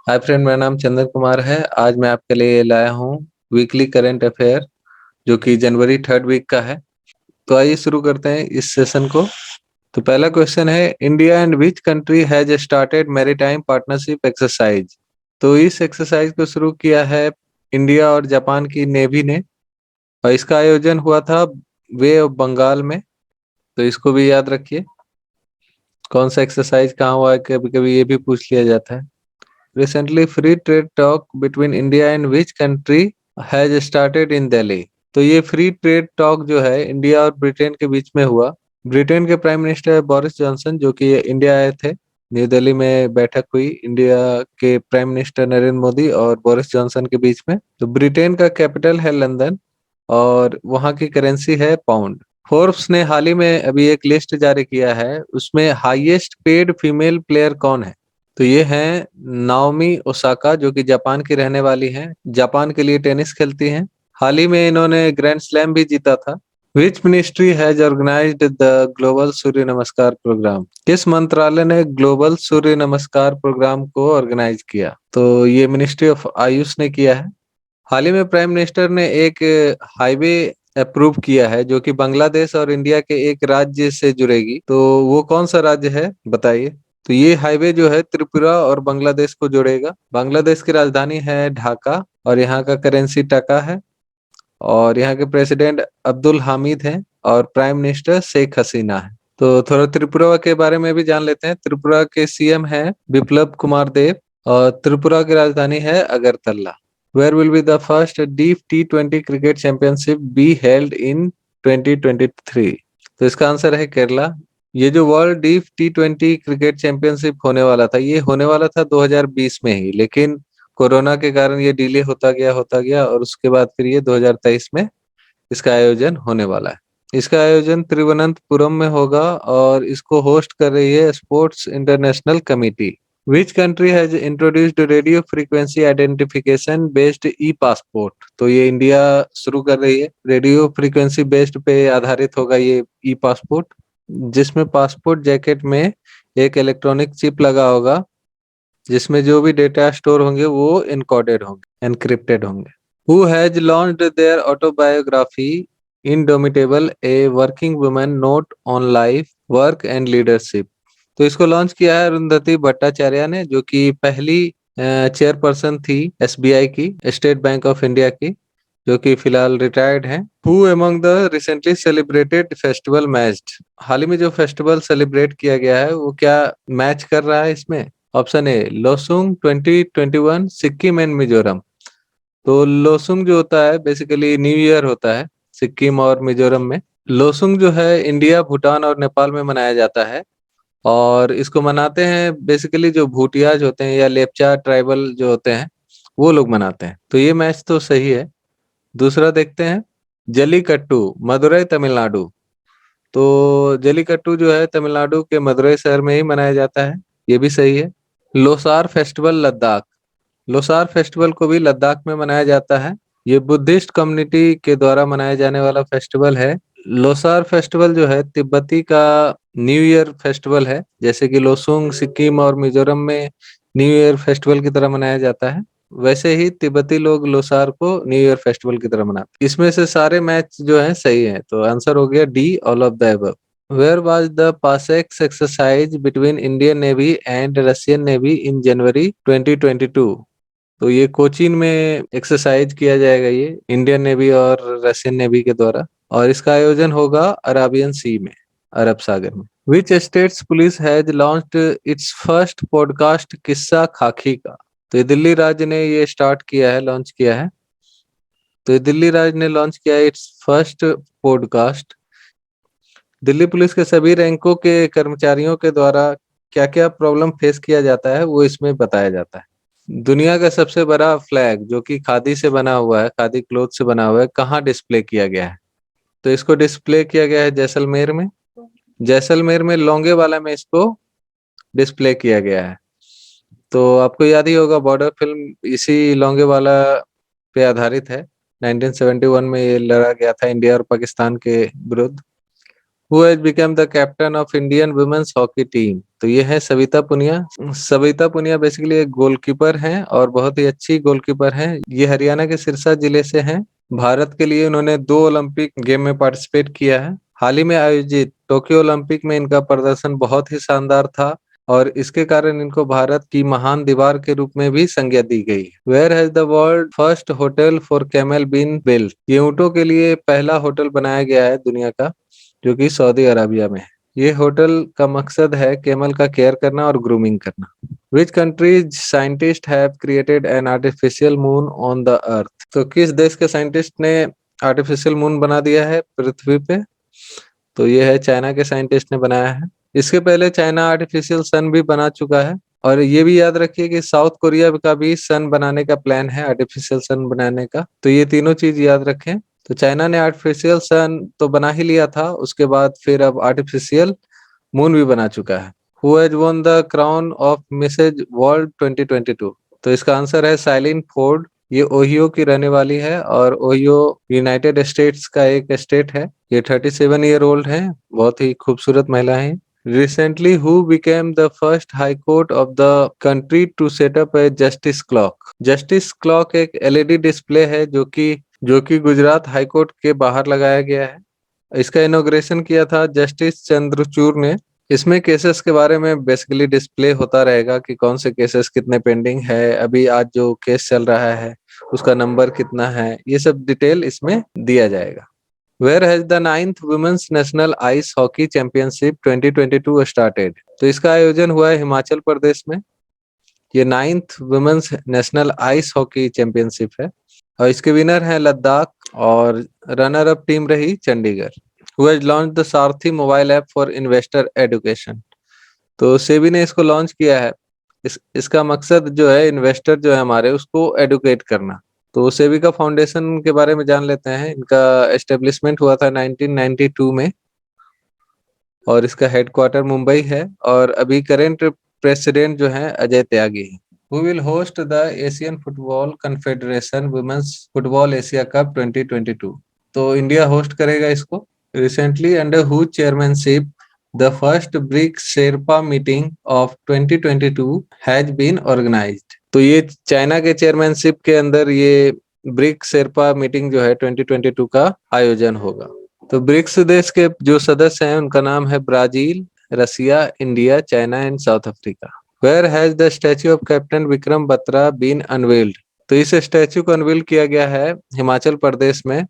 Hi friend, मेरा नाम चंदन कुमार है। आज मैं आपके लिए लाया हूँ वीकली करंट अफेयर, जो कि जनवरी थर्ड वीक का है। तो आइए शुरू करते हैं इस सेशन को। तो पहला क्वेश्चन है, India and which country has started maritime partnership exercise. तो इस एक्सरसाइज को शुरू किया है इंडिया और जापान की नेवी ने, और इसका आयोजन हुआ था वे ऑफ बंगाल में। तो इसको भी याद रखिए, कौन सा एक्सरसाइज कहाँ हुआ है, कभी कभी ये भी पूछ लिया जाता है। Recently, free trade talk between India and which country has started in Delhi? तो ये फ्री ट्रेड टॉक जो है इंडिया और ब्रिटेन के बीच में हुआ। ब्रिटेन के प्राइम मिनिस्टर बोरिस जॉनसन, जो कि इंडिया आए थे, न्यू दिल्ली में बैठक हुई इंडिया के प्राइम मिनिस्टर नरेंद्र मोदी और बोरिस जॉनसन के बीच में। तो ब्रिटेन का कैपिटल है लंदन और वहाँ की करेंसी है पाउंड। फोर्ब्स ने हाल ही में अभी एक लिस्ट जारी किया है, उसमें हाईएस्ट पेड फीमेल प्लेयर कौन है। तो ये हैं नाओमी ओसाका, जो कि जापान की रहने वाली हैं, जापान के लिए टेनिस खेलती हैं। हाल ही में इन्होंने ग्रैंड स्लैम भी जीता था। Which ministry has organised the global Surya Namaskar programme. किस मंत्रालय ने ग्लोबल सूर्य नमस्कार प्रोग्राम को ऑर्गेनाइज किया। तो ये मिनिस्ट्री ऑफ आयुष ने किया है। हाल ही में प्राइम मिनिस्टर ने एक हाईवे अप्रूव किया है, जो कि बांग्लादेश और इंडिया के एक राज्य से जुड़ेगी। तो वो कौन सा राज्य है बताइए। तो ये हाईवे जो है त्रिपुरा और बांग्लादेश को जोड़ेगा। बांग्लादेश की राजधानी है ढाका और यहाँ का करेंसी टका है। और यहाँ के प्रेसिडेंट अब्दुल हामिद हैं और प्राइम मिनिस्टर शेख हसीना है। तो थोड़ा त्रिपुरा के बारे में भी जान लेते हैं। त्रिपुरा के सीएम है बिप्लब कुमार देव और त्रिपुरा की राजधानी है Agartala. Where will be the first deep T20 cricket championship be held in 2023? तो इसका आंसर है केरला। ये जो world deep T20 cricket championship होने वाला था, ये होने वाला था 2020 में ही, लेकिन कोरोना के कारण ये डिले होता गया और उसके बाद फिर ये 2023 में इसका आयोजन होने वाला है। इसका आयोजन तिरुवनंतपुरम में होगा और इसको होस्ट कर रही है sports international committee. Which country has introduced radio frequency identification based E passport. तो ये इंडिया शुरू कर रही है। रेडियो फ्रीक्वेंसी बेस्ड पे आधारित होगा ये ई पासपोर्ट, जिसमें पासपोर्ट जैकेट में एक इलेक्ट्रॉनिक चिप लगा होगा, जिसमें जो भी डेटा स्टोर होंगे वो इनकोडेड होंगे, एनक्रिप्टेड होंगे। Who has launched their autobiography Indomitable, a working woman note on life, work and leadership? तो इसको लॉन्च किया है अरुंधति भट्टाचार्य ने, जो कि पहली चेयरपर्सन थी एसबीआई की, स्टेट बैंक ऑफ इंडिया की, जो कि फिलहाल रिटायर्ड हैं। Who among the recently celebrated festival matched. हाल ही में जो फेस्टिवल सेलिब्रेट किया गया है वो क्या मैच कर रहा है इसमें। Option A Losoong 2021 Sikkim and Mizoram. तो लोसुंग जो होता है बेसिकली न्यू ईयर होता है सिक्किम और मिजोरम में। लोसुंग जो है इंडिया, भूटान और नेपाल में मनाया जाता है और इसको मनाते हैं बेसिकली जो भूटियाज होते हैं या लेपचा ट्राइबल जो होते हैं वो लोग मनाते हैं। तो ये मैच तो सही है। दूसरा देखते हैं, जलीकट्टू मदुरई तमिलनाडु। तो जलीकट्टू जो है तमिलनाडु के मदुरई शहर में ही मनाया जाता है, ये भी सही है। लोसार फेस्टिवल लद्दाख। लोसार फेस्टिवल को भी लद्दाख में मनाया जाता है। ये बुद्धिस्ट कम्युनिटी के द्वारा मनाया जाने वाला फेस्टिवल है। लोसार फेस्टिवल जो है तिब्बती का न्यू ईयर फेस्टिवल है, जैसे कि लोसुंग सिक्किम और मिजोरम में न्यू ईयर फेस्टिवल की तरह मनाया जाता है, वैसे ही तिब्बती लोग लोसार को न्यू ईयर फेस्टिवल की तरह मनाते हैं। इसमें से सारे मैच जो हैं सही हैं, तो आंसर हो गया D, all of the above. Where was the PASEX exercise between Indian Navy and Russian Navy in January 2022? तो ये कोचीन में एक्सरसाइज किया जाएगा, ये इंडियन नेवी और रशियन नेवी के द्वारा, और इसका आयोजन होगा अराबियन सी में, अरब सागर में। Which states police has launched it's first podcast किस्सा खाकी का। तो ये दिल्ली राज्य ने ये स्टार्ट किया है, लॉन्च किया है। तो ये दिल्ली राज्य ने लॉन्च किया है it's first podcast. Delhi police के सभी रैंकों के कर्मचारियों के द्वारा क्या क्या प्रॉब्लम फेस किया जाता है वो इसमें बताया जाता है। दुनिया का सबसे बड़ा फ्लैग जो कि खादी से बना हुआ है, खादी क्लोथ से बना हुआ है, कहाँ डिस्प्ले किया गया है। तो इसको डिस्प्ले किया गया है जैसलमेर में। जैसलमेर में लोंगेवाला में इसको डिस्प्ले किया गया है। तो आपको याद ही होगा बॉर्डर फिल्म इसी लोंगेवाला पे आधारित है। 1971 में ये लड़ा गया था इंडिया और पाकिस्तान के विरुद्ध। Who has become the captain of Indian women's hockey team? तो ये है सविता पुनिया। सविता पुनिया बेसिकली एक गोलकीपर हैं और बहुत ही अच्छी गोलकीपर हैं। ये हरियाणा के सिरसा जिले से हैं। भारत के लिए उन्होंने 2 ओलंपिक गेम में पार्टिसिपेट किया है। हाल ही में आयोजित टोक्यो ओलंपिक में इनका प्रदर्शन बहुत ही शानदार था और इसके कारण इनको भारत की महान दीवार के रूप में भी संज्ञा दी गई। Where has the world first hotel for camel been built? ये ऊंटों के लिए पहला होटल बनाया गया है दुनिया का, जो कि सऊदी अरबिया में है। ये होटल का मकसद है कैमल का केयर करना और ग्रूमिंग करना। Which countries scientist have created an artificial moon on the earth? तो किस देश के साइंटिस्ट ने आर्टिफिशियल मून बना दिया है पृथ्वी पे? तो ये है चाइना के साइंटिस्ट ने बनाया है। इसके पहले चाइना आर्टिफिशियल सन भी बना चुका है और ये भी याद रखिए कि साउथ कोरिया का भी सन बनाने का प्लान है, आर्टिफिशियल सन बनाने का। तो ये तीनों चीज याद रखें। तो चाइना ने आर्टिफिशियल सन तो बना ही लिया था, उसके बाद फिर अब आर्टिफिशियल मून भी बना चुका है। Who has won the crown of Mrs World 2022? तो इसका आंसर है साइलिन फोर्ड। ये ओहियो की रहने वाली है और ओहियो यूनाइटेड स्टेट्स का एक स्टेट है। ये 37 ईयर ओल्ड है, बहुत ही खूबसूरत महिला है। Recently, who became the first High Court of the country to set up a Justice Clock? Justice Clock एक एलईडी डिस्प्ले है जो कि गुजरात हाई कोर्ट के बाहर लगाया गया है। इसका इनॉग्रेशन किया था जस्टिस चंद्रचूड़ ने। इसमें केसेस के बारे में बेसिकली डिस्प्ले होता रहेगा कि कौन से केसेस कितने पेंडिंग है, अभी आज जो केस चल रहा है उसका नंबर कितना है, ये सब डिटेल इसमें दिया जाएगा। Where has the 9th women's national ice hockey championship 2022 started? तो इसका आयोजन हुआ है हिमाचल प्रदेश में। ये 9th women's national ice hockey championship है और इसके विनर हैं लद्दाख और रनर अप टीम रही Chandigarh. Who has launch the Saarthi mobile app for investor education? तो सेबी ने इसको लॉन्च किया है। इसका मकसद जो है इन्वेस्टर जो है हमारे उसको एडुकेट करना। तो सेबी का फाउंडेशन के बारे में जान लेते हैं। इनका एस्टेब्लिशमेंट हुआ था 1992 में और इसका हेडक्वार्टर मुंबई है और अभी करेंट प्रेसिडेंट जो है अजय त्यागी है। Who will host the Asian football confederation women's football Asia cup 2022? तो इंडिया होस्ट करेगा इसको। Recently under who chairmanship the first BRICS sherpa meeting of 2022 has been organised? तो ये चाइना के चेयरमैनशिप के अंदर ये ब्रिक्स शेरपा मीटिंग जो है 2022 का आयोजन होगा। तो ब्रिक्स देश के जो सदस्य हैं उनका नाम है Brazil, Russia, India, China and South Africa. Where has the statue of captain Vikram Batra been unveiled? तो इस स्टैच्यू को अनवील किया गया है हिमाचल प्रदेश में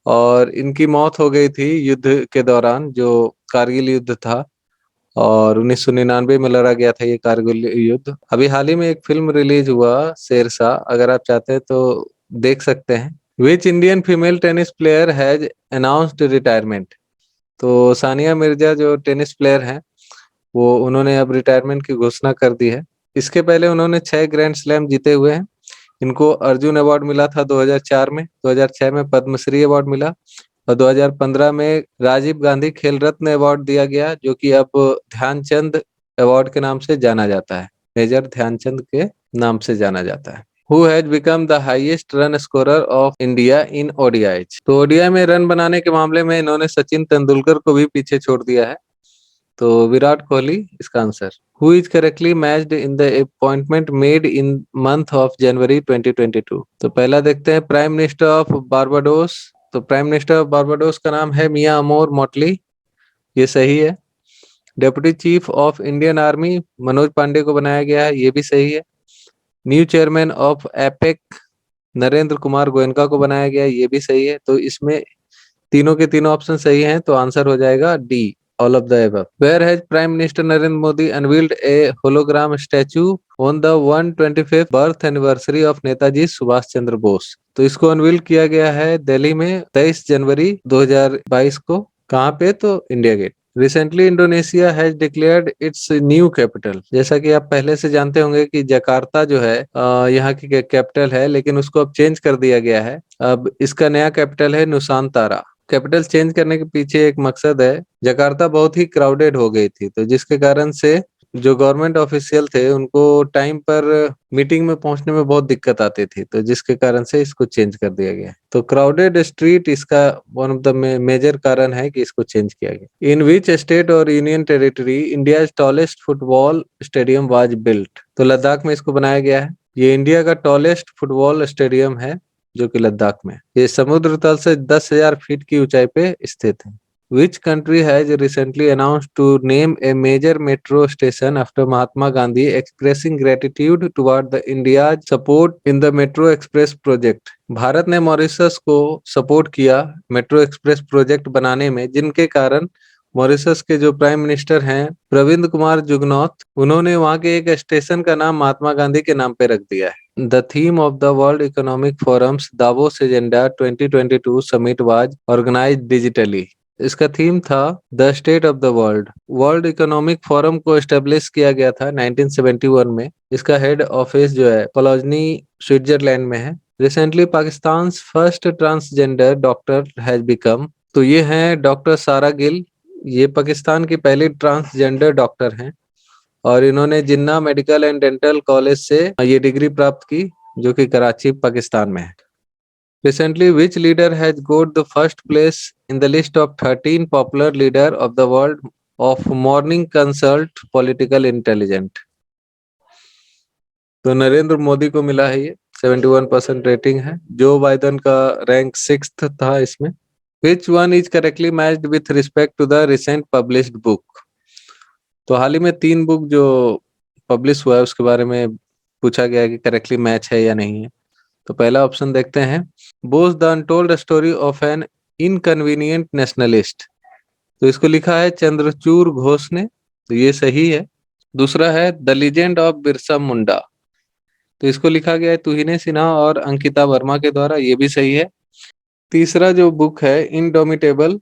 और इनकी मौत हो गई थी युद्ध के दौरान, जो कारगिल युद्ध था और 1999 में लड़ा गया था ये कारगिल युद्ध। अभी हाल ही में एक फिल्म रिलीज हुआ शेरशाह, अगर आप चाहते हैं तो देख सकते हैं। Which Indian female tennis player has announced retirement? तो सानिया मिर्जा जो टेनिस प्लेयर हैं वो उन्होंने अब रिटायरमेंट की घोषणा कर दी है। इसके पहले उन्होंने 6 ग्रैंड स्लैम जीते हुए हैं। इनको अर्जुन अवार्ड मिला था 2004 में, 2006 में पद्मश्री अवार्ड मिला और 2015 में राजीव गांधी खेल रत्न अवार्ड दिया गया, जो कि अब ध्यानचंद अवार्ड के नाम से जाना जाता है। मेजर ध्यानचंद के नाम से जाना जाता है। Who has become the highest run scorer of India in ODIs? तो ओडीआई में रन बनाने के मामले में इन्होंने सचिन तेंदुलकर को भी पीछे छोड़ दिया है। तो विराट कोहली इसका answer. Who is correctly matched in the appointment made in month of January 2022? तो पहला देखते हैं प्राइम मिनिस्टर ऑफ बारबाडोस। तो प्राइम मिनिस्टर ऑफ बारबाडोस का नाम है मिया अमोर मोटली, ये सही है। Deputy chief of Indian army Manoj Pande को बनाया गया है, ये भी सही है। New chairman of APEC Narendra Kumar Goenka को बनाया गया है, ये भी सही है। तो इसमें तीनों के तीनों ऑप्शन सही हैं, तो आंसर हो जाएगा D, all of the above. Where has prime minister Narendra Modi unveiled a hologram statue on the 125th birth anniversary of Netaji Subhash Chandra Bose? तो इसको अनवील किया गया है दिल्ली में 23 जनवरी 2022 को। कहाँ पे? तो India Gate. Recently Indonesia has declared its new capital. जैसा कि आप पहले से जानते होंगे कि जकार्ता जो है यहाँ की कैपिटल है, लेकिन उसको अब चेंज कर दिया गया है। अब इसका नया कैपिटल है नुसांतारा। कैपिटल चेंज करने के पीछे एक मकसद है। जकार्ता बहुत ही क्राउडेड हो गई थी, तो जिसके कारण से जो गवर्नमेंट ऑफिशियल थे उनको टाइम पर मीटिंग में पहुंचने में बहुत दिक्कत आती थी, तो जिसके कारण से इसको चेंज कर दिया गया। तो क्राउडेड स्ट्रीट इसका वन ऑफ द मेजर कारण है कि इसको चेंज किया गया। इन विच स्टेट और union territory India tallest football stadium was built? तो लद्दाख में इसको बनाया गया है। ये इंडिया का टॉलेस्ट फुटबॉल स्टेडियम है जो कि लद्दाख में। ये समुद्र तल से 10,000 फीट की ऊंचाई पे स्थित है। Which country has recently announced to name a major metro station after Mahatma Gandhi, expressing gratitude toward the India's support in the Metro Express project? Bharat ने मॉरिशस को सपोर्ट किया मेट्रो एक्सप्रेस प्रोजेक्ट बनाने में, जिनके कारण मॉरिशस के जो prime minister हैं प्रविंद कुमार जुगनौथ, उन्होंने वहां के एक स्टेशन का नाम महात्मा गांधी के नाम पे रख दिया है। The theme of the World Economic Forum's Davos Agenda 2022 summit was organized digitally. इसका थीम था the state of the world. World economic forum को एस्टेब्लिश किया गया था 1971 में। इसका हेड ऑफिस जो है कोलोनी स्विट्जरलैंड में है। Recently Pakistan first transgender doctor has become, तो ये हैं डॉक्टर सारा गिल। ये पाकिस्तान की पहली ट्रांसजेंडर डॉक्टर हैं और इन्होंने जिन्ना मेडिकल एंड डेंटल कॉलेज से ये डिग्री प्राप्त की जो कि कराची पाकिस्तान में है। Recently, which leader has got the first place in the list of 13 popular leader of the world of Morning Consult Political Intelligence? तो नरेंद्र मोदी को मिला है ये, 71% रेटिंग है। जो बाइडन का रैंक 6th था इसमें। Which one is correctly matched with respect to the recent published book? तो हाल ही में 3 बुक जो पब्लिश हुआ है उसके बारे में पूछा गया है कि करेक्टली मैच है या नहीं है। तो पहला ऑप्शन देखते हैं, Bose the untold story of an inconvenient nationalist. तो इसको लिखा है चंद्रचूड़ घोष ने, तो ये सही है। दूसरा है the legend of Birsa Munda, तो इसको लिखा गया है तुहिने सिन्हा और अंकिता वर्मा के द्वारा, ये भी सही है। तीसरा जो बुक है indomitable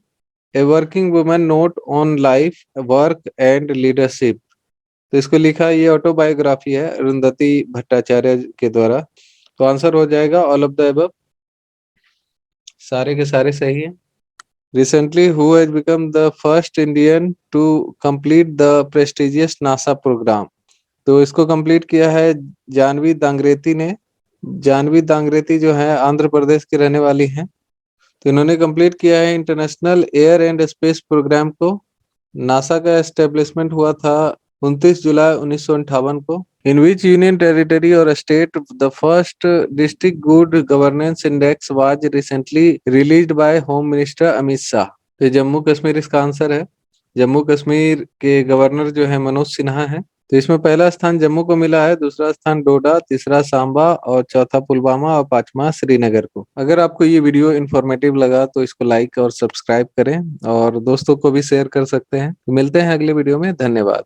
a working woman note on life work and leadership, तो इसको लिखा है, ये ऑटोबायोग्राफी है अरुंधति भट्टाचार्य के द्वारा। तो आंसर हो जाएगा ऑल ऑफ द अबव, सारे के सारे सही है। Recently, who has become the first Indian to complete the prestigious NASA program? तो इसको कंप्लीट किया है जानवी दांग्रेती ने। जानवी दांग्रेती जो है आंध्र प्रदेश की रहने वाली हैं। तो इन्होंने कंप्लीट किया है international air and space programme को। नासा का एस्टेब्लिशमेंट हुआ था 29 जुलाई 1958 को। इन विच यूनियन टेरिटरी और state the first district good governance index was recently released by home minister Amit Shah? तो जम्मू कश्मीर इसका आंसर है। जम्मू कश्मीर के गवर्नर जो है मनोज सिन्हा है। तो इसमें पहला स्थान जम्मू को मिला है, दूसरा स्थान डोडा, तीसरा सांबा और चौथा पुलवामा और पांचवा श्रीनगर को। अगर आपको ये वीडियो इन्फॉर्मेटिव लगा तो इसको लाइक और सब्सक्राइब करें और दोस्तों को भी शेयर कर सकते हैं। तो मिलते हैं अगले वीडियो में, धन्यवाद।